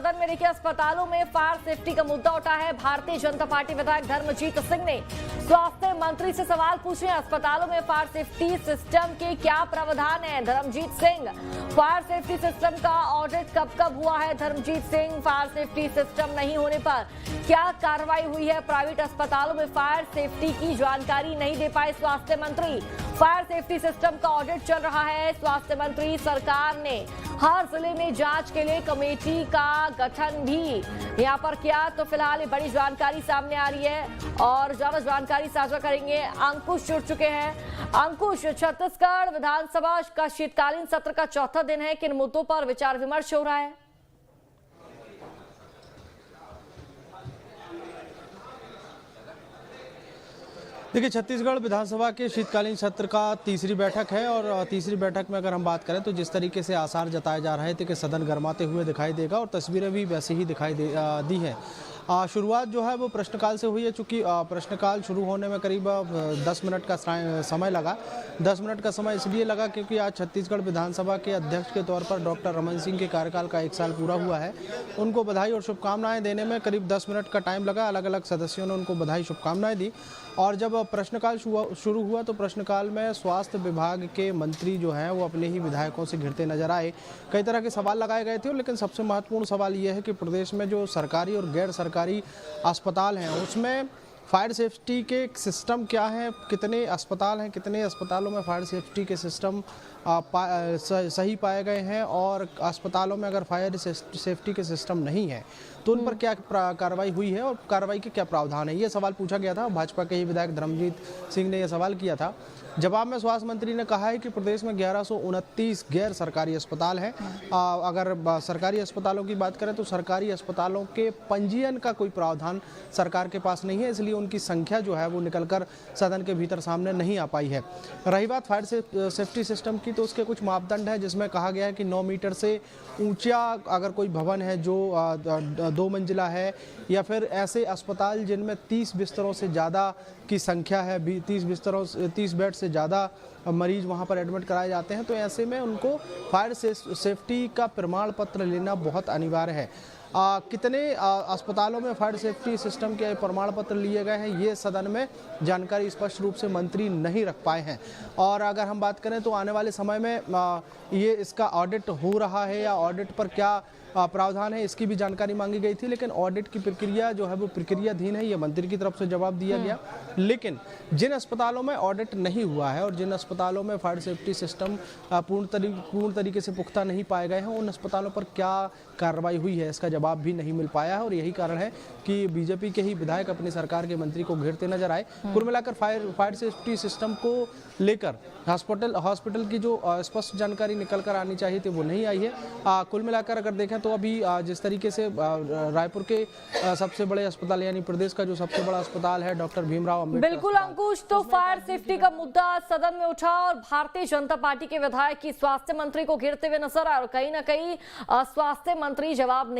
सदन में देखिए अस्पतालों में फायर सेफ्टी का मुद्दा उठा है। भारतीय जनता पार्टी विधायक धर्मजीत सिंह ने स्वास्थ्य मंत्री से सवाल पूछे। अस्पतालों में फायर सेफ्टी सिस्टम के क्या प्रावधान है? Dharamjeet Singh, fire safety system का ऑडिट कब हुआ है? Dharamjeet Singh, fire safety system नहीं होने पर क्या कार्रवाई हुई है? प्राइवेट अस्पतालों में फायर सेफ्टी की जानकारी नहीं दे पाए स्वास्थ्य मंत्री। फायर सेफ्टी सिस्टम का ऑडिट चल रहा है। स्वास्थ्य मंत्री, सरकार ने हर जिले में जांच के लिए कमेटी का गठन भी यहां पर किया। तो फिलहाल ये बड़ी जानकारी सामने आ रही है और ज्यादा जानकारी साझा करेंगे। अंकुश जुड़ चुके हैं। अंकुश, छत्तीसगढ़ विधानसभा का शीतकालीन सत्र का चौथा दिन है, किन मुद्दों पर विचार विमर्श हो रहा है? देखिए, छत्तीसगढ़ विधानसभा के शीतकालीन सत्र का तीसरी बैठक है और तीसरी बैठक में अगर हम बात करें तो जिस तरीके से आसार जताए जा रहे थे कि सदन गर्माते हुए दिखाई देगा और तस्वीरें भी वैसे ही दिखाई दी हैं। शुरुआत जो है वो प्रश्नकाल से हुई है, चूँकि प्रश्नकाल शुरू होने में करीब 10 मिनट का समय लगा। 10 मिनट का समय इसलिए लगा क्योंकि आज छत्तीसगढ़ विधानसभा के अध्यक्ष के तौर पर डॉक्टर रमन सिंह के कार्यकाल का 1 साल पूरा हुआ है। उनको बधाई और शुभकामनाएं देने में करीब 10 मिनट का टाइम लगा। अलग अलग सदस्यों ने उनको बधाई शुभकामनाएं दी और जब प्रश्नकाल शुरू हुआ तो प्रश्नकाल में स्वास्थ्य विभाग के मंत्री जो हैं वो अपने ही विधायकों से घिरते नजर आए। कई तरह के सवाल लगाए गए थे, लेकिन सबसे महत्वपूर्ण सवाल ये है कि प्रदेश में जो सरकारी और गैर सरकारी अस्पताल हैं उसमें फायर सेफ्टी के सिस्टम क्या हैं, कितने अस्पताल हैं, कितने अस्पतालों में फायर सेफ्टी के सिस्टम सही पाए गए हैं और अस्पतालों में अगर फायर सेफ्टी के सिस्टम नहीं है तो उन पर क्या कार्रवाई हुई है और कार्रवाई के क्या प्रावधान है, ये सवाल पूछा गया था। भाजपा के ही विधायक धर्मजीत सिंह ने यह सवाल किया था। जवाब में स्वास्थ्य मंत्री ने कहा है कि प्रदेश में 1129 गैर सरकारी अस्पताल हैं। अगर सरकारी अस्पतालों की बात करें तो सरकारी अस्पतालों के पंजीयन का कोई प्रावधान सरकार के पास नहीं है, इसलिए उनकी संख्या जो है वो निकलकर सदन के भीतर सामने नहीं आ पाई है। रही बात फायर सेफ्टी सिस्टम की, तो उसके कुछ मापदंड है जिसमें कहा गया है कि 9 मीटर से ऊंचा अगर कोई भवन है जो 2 मंजिला है या फिर ऐसे अस्पताल जिनमें 30 बिस्तरों से ज़्यादा की संख्या है, 30 बेड से ज़्यादा मरीज वहां पर एडमिट कराए जाते हैं, तो ऐसे में उनको फायर सेफ्टी का प्रमाण पत्र लेना बहुत अनिवार्य है। कितने अस्पतालों में फायर सेफ्टी सिस्टम के प्रमाण पत्र लिए गए हैं ये सदन में जानकारी स्पष्ट रूप से मंत्री नहीं रख पाए हैं। और अगर हम बात करें तो आने वाले समय में ये इसका ऑडिट हो रहा है या ऑडिट पर क्या प्रावधान है इसकी भी जानकारी मांगी गई थी, लेकिन ऑडिट की प्रक्रिया जो है वो प्रक्रियाधीन है, ये मंत्री की तरफ से जवाब दिया गया। लेकिन जिन अस्पतालों में ऑडिट नहीं हुआ है और जिन अस्पतालों में फायर सेफ्टी सिस्टम पूर्ण तरीके से पुख्ता नहीं पाए गए हैं उन अस्पतालों पर क्या कार्रवाई हुई है इसका जवाब भी नहीं मिल पाया है। और यही कारण है कि बीजेपी के ही विधायक अपनी सरकार के मंत्री को घेरते नजर आए। कुल मिलाकर फायर सेफ्टी सिस्टम को लेकर हॉस्पिटल की जो स्पष्ट जानकारी निकल कर आनी चाहिए थी वो नहीं आई है। कुल मिलाकर अगर देखें तो अभी जिस तरीके से रायपुर के सबसे बड़े अस्पताल यानी प्रदेश का जो सबसे बड़ा अस्पताल है डॉक्टर भीमराव अम्बेडकर। बिल्कुल अंकुश, तो फायर सेफ्टी का मुद्दा सदन में उठा और भारतीय जनता पार्टी के विधायक की स्वास्थ्य मंत्री को घेरते हुए नजर आए और कहीं ना कहीं स्वास्थ्य मंत्री जवाब नहीं